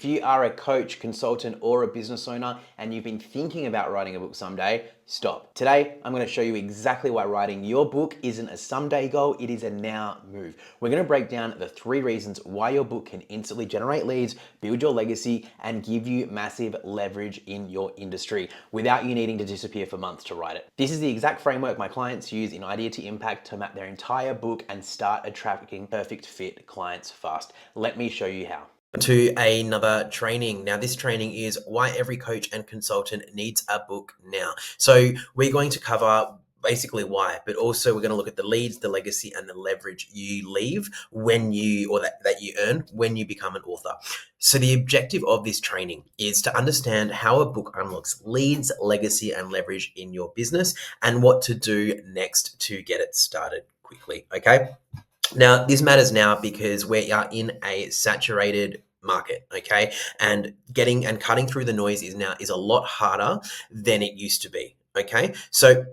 If you are a coach, consultant, or a business owner and you've been thinking about writing a book someday, stop. Today, I'm going to show you exactly why writing your book isn't a someday goal, it is a now move. We're going to break down the 3 reasons why your book can instantly generate leads, build your legacy, and give you massive leverage in your industry without you needing to disappear for months to write it. This is the exact framework my clients use in Idea to Impact to map their entire book and start attracting perfect fit clients fast. Let me show you how. To another training. Now, this training is why every coach and consultant needs a book now. So we're going to cover basically why, but also we're going to look at the leads, the legacy, and the leverage you leave when you, or that you earn when you become an author. So the objective of this training is to understand how a book unlocks leads, legacy, and leverage in your business and what to do next to get it started quickly. Okay. Now, this matters now because we are in a saturated market, okay? And getting and cutting through the noise is a lot harder than it used to be, okay? So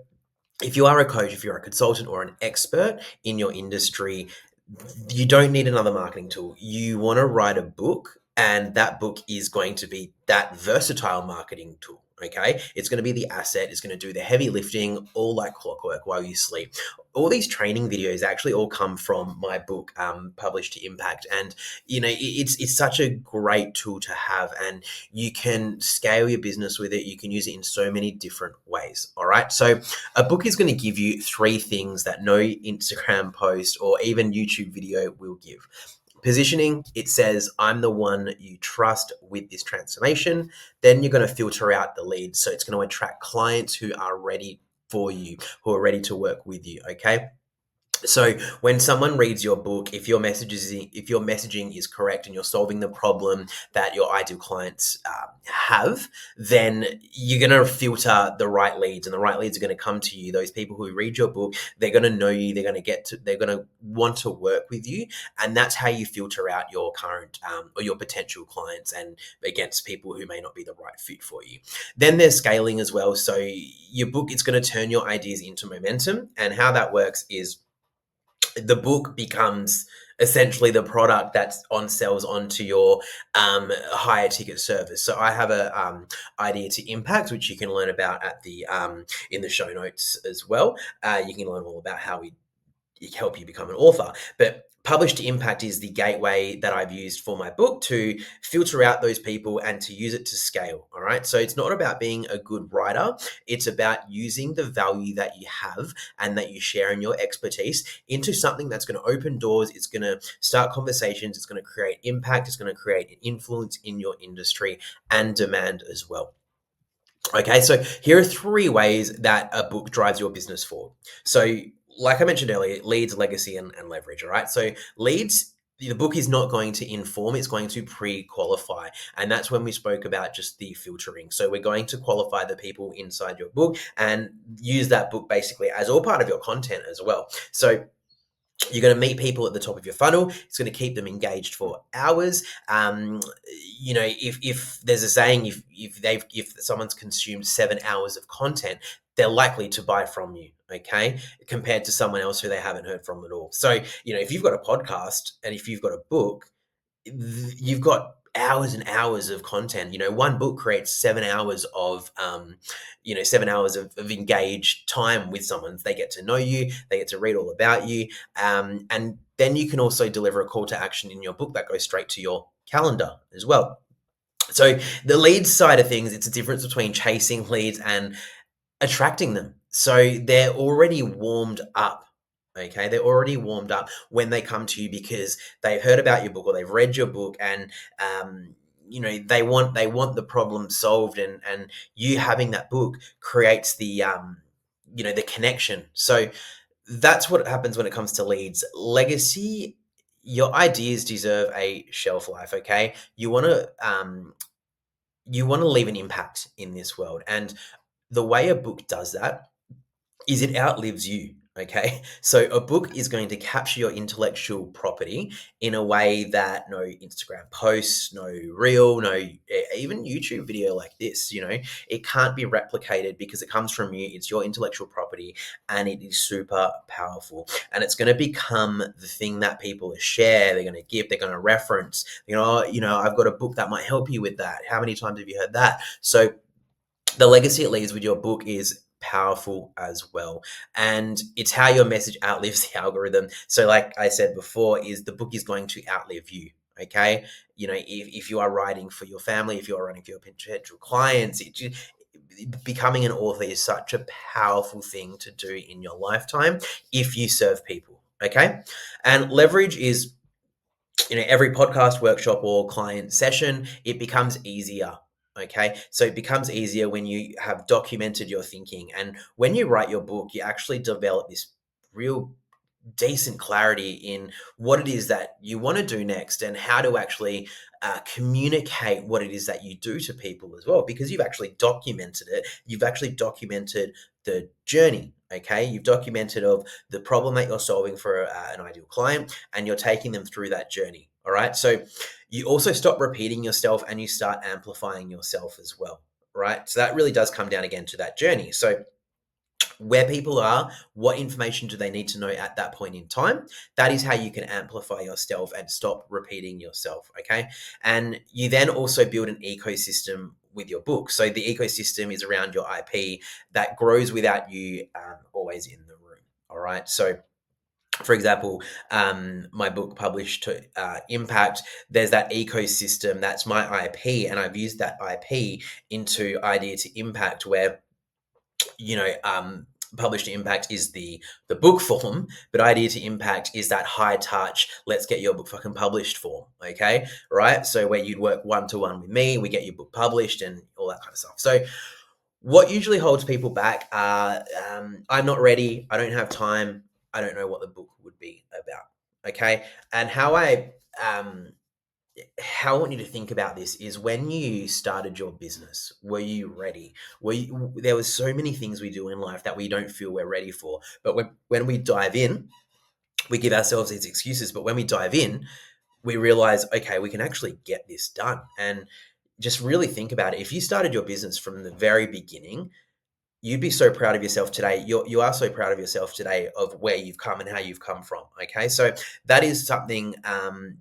if you are a coach, if you're a consultant or an expert in your industry, you don't need another marketing tool. You want to write a book, and that book is going to be that versatile marketing tool. Okay, it's going to be the asset. It's going to do the heavy lifting, all like clockwork while you sleep. All these training videos actually all come from my book, Published to Impact, and it's such a great tool to have, and you can scale your business with it. You can use it in so many different ways. All right, so a book is going to give you 3 things that no Instagram post or even YouTube video will give. Positioning, it says, I'm the one you trust with this transformation. Then you're going to filter out the leads. So it's going to attract clients who are ready for you, who are ready to work with you. Okay. So when someone reads your book, if your messaging is correct and you're solving the problem that your ideal clients have, then you're going to filter the right leads, and the right leads are going to come to you. Those people who read your book, they're going to know you. They're going to want to work with you, and that's how you filter out your current or your potential clients and against people who may not be the right fit for you. Then there's scaling as well. So your book, it's going to turn your ideas into momentum, and how that works is the book becomes essentially the product that's on sells onto your higher ticket service. So I have a Idea to Impact, which you can learn about at the in the show notes as well. You can learn all about how we help you become an author. But Published to Impact is the gateway that I've used for my book to filter out those people and to use it to scale. All right. So it's not about being a good writer. It's about using the value that you have and that you share in your expertise into something that's going to open doors. It's going to start conversations. It's going to create impact. It's going to create an influence in your industry and demand as well. Okay, so here are 3 ways that a book drives your business forward. So, like I mentioned earlier, leads, legacy, and leverage. All right, so leads. The book is not going to inform, it's going to pre-qualify. And that's when we spoke about just the filtering. So we're going to qualify the people inside your book and use that book basically as all part of your content as well. So you're going to meet people at the top of your funnel. It's going to keep them engaged for hours. If there's a saying, if someone's consumed 7 hours of content, they're likely to buy from you. Okay, compared to someone else who they haven't heard from at all. So if you've got a podcast and if you've got a book, you've got hours and hours of content. One book creates 7 hours of 7 hours of engaged time with someone. They get to know you, they get to read all about you, and then you can also deliver a call to action in your book that goes straight to your calendar as well. So the leads side of things, it's a difference between chasing leads and attracting them. So they're already warmed up. Okay, they're already warmed up when they come to you because they've heard about your book or they've read your book, and they want the problem solved, and you having that book creates the connection. So that's what happens when it comes to leads. Legacy, your ideas deserve a shelf life. Okay, you want to leave an impact in this world, and the way a book does that is it outlives you. Okay, so a book is going to capture your intellectual property in a way that no Instagram posts, no reel, no even YouTube video like this, it can't be replicated because it comes from you. It's your intellectual property and it is super powerful. And it's going to become the thing that people share, they're going to give, they're going to reference. I've got a book that might help you with that. How many times have you heard that? So the legacy it leaves with your book is powerful as well, and it's how your message outlives the algorithm. So like I said before, is the book is going to outlive you. Okay, if you are writing for your family, if you're writing for your potential clients, becoming an author is such a powerful thing to do in your lifetime if you serve people. Okay, and leverage is, every podcast, workshop, or client session, it becomes easier. Okay, so it becomes easier when you have documented your thinking, and when you write your book, you actually develop this real decent clarity in what it is that you want to do next and how to actually communicate what it is that you do to people as well, because you've actually documented it. You've actually documented the journey. Okay, you've documented of the problem that you're solving for an ideal client, and you're taking them through that journey. All right, so you also stop repeating yourself and you start amplifying yourself as well. Right, so that really does come down again to that journey. So where people are, what information do they need to know at that point in time? That is how you can amplify yourself and stop repeating yourself. Okay. And you then also build an ecosystem with your book. So the ecosystem is around your IP that grows without you always in the room. All right. So, for example, my book published to Impact, there's that ecosystem that's my IP, and I've used that IP into Idea to Impact, where you know, publish to impact is the book form, but idea to impact is that high touch, let's get your book fucking published form. Okay, right? So where you'd work one to one with me, we get your book published and all that kind of stuff. So what usually holds people back are I'm not ready, I don't have time, I don't know what the book would be about. Okay, and how I want you to think about this is, when you started your business, were you ready? There was so many things we do in life that we don't feel we're ready for. But when we dive in, we give ourselves these excuses. But when we dive in, we realize, okay, we can actually get this done. And just really think about it. If you started your business from the very beginning, you'd be so proud of yourself today. You are so proud of yourself today of where you've come and how you've come from. Okay, so that is something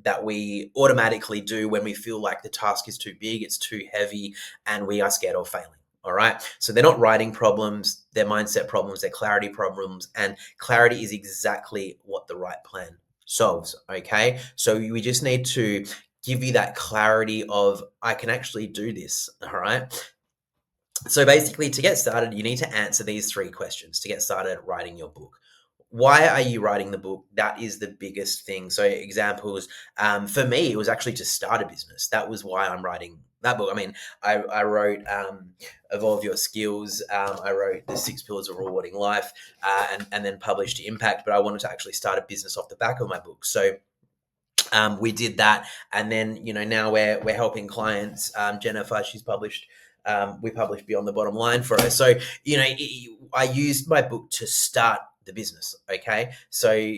that we automatically do when we feel like the task is too big, it's too heavy, and we are scared of failing. All right, so they're not writing problems, they're mindset problems, they're clarity problems, and clarity is exactly what the right plan solves. Okay, so we just need to give you that clarity of, I can actually do this. All right, so basically, to get started, you need to answer these three questions to get started writing your book. Why are you writing the book? That is the biggest thing. So, examples, for me, it was actually to start a business. That was why I'm writing that book. I mean, I wrote Evolve Your Skills, I wrote The Six Pillars of Rewarding Life, and then published Impact. But I wanted to actually start a business off the back of my book. So, we did that, and then now we're helping clients. Jennifer, she's published. We published Beyond the Bottom Line for her. So I used my book to start the business. Okay, so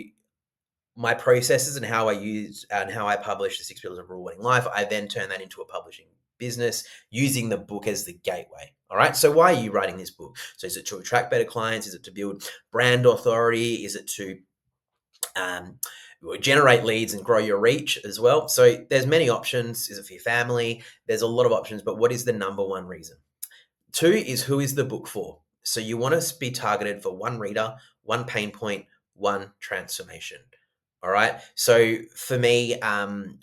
my processes and how I use and how I publish the Six Pillars of Rewarding Life, I then turn that into a publishing business using the book as the gateway. All right. So why are you writing this book? So is it to attract better clients? Is it to build brand authority? Is it to um, generate leads and grow your reach as well? So there's many options. Is it for your family? There's a lot of options, but what is the number one reason? Two is, who is the book for? So you want to be targeted for one reader, one pain point, one transformation. All right. So for me,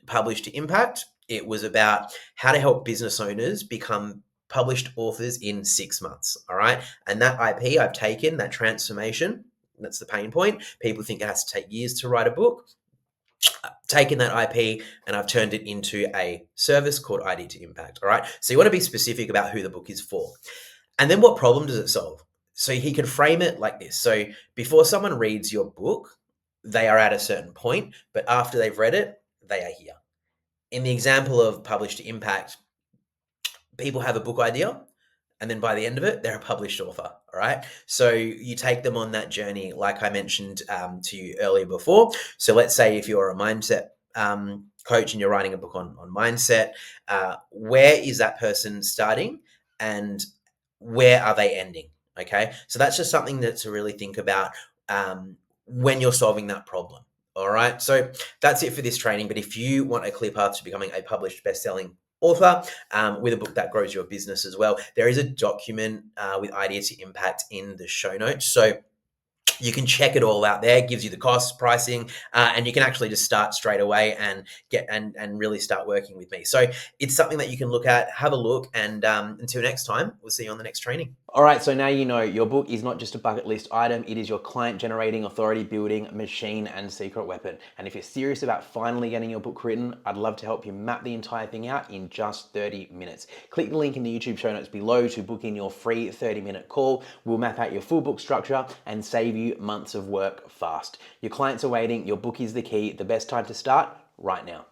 Publish to Impact, it was about how to help business owners become published authors in 6 months. All right. And that IP I've taken, that transformation, that's the pain point. People think it has to take years to write a book. Taken that IP and I've turned it into a service called ID to Impact. All right. So you want to be specific about who the book is for. And then what problem does it solve? So he can frame it like this. So before someone reads your book, they are at a certain point, but after they've read it, they are here. In the example of Publish to Impact, people have a book idea. And then by the end of it, they're a published author. All right. So you take them on that journey, like I mentioned to you earlier before. So let's say if you're a mindset coach and you're writing a book on mindset, where is that person starting and where are they ending? Okay. So that's just something that to really think about when you're solving that problem. All right. So that's it for this training. But if you want a clear path to becoming a published best-selling author with a book that grows your business as well, there is a document with idea to impact in the show notes. So you can check it all out there. It gives you the cost, pricing, and you can actually just start straight away and get and really start working with me. So it's something that you can look at, have a look, and until next time, we'll see you on the next training. All right, so now you know your book is not just a bucket list item, it is your client generating, authority building machine and secret weapon. And if you're serious about finally getting your book written, I'd love to help you map the entire thing out in just 30 minutes. Click the link in the YouTube show notes below to book in your free 30-minute call. We'll map out your full book structure and save you months of work fast. Your clients are waiting, your book is the key, the best time to start right now.